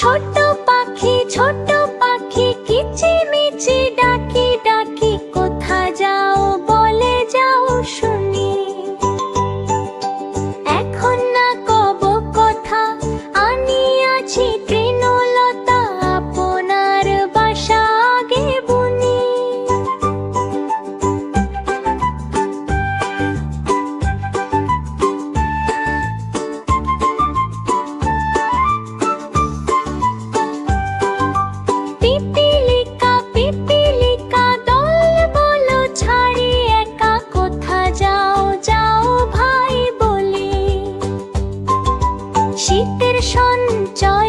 ছোট পাখি কিচিমিচি ডাকি ডাকি, কোথা যাও বলে যাও শুনি। এখন না কব কথা, আনিয়াছি তৃণলতা, আপনার বাসা আগে বুনি। পিপিলিকা দল বলো ছাড়ি একা, কোথা যাও যাও ভাই বলি। শীতের সঞ্চয়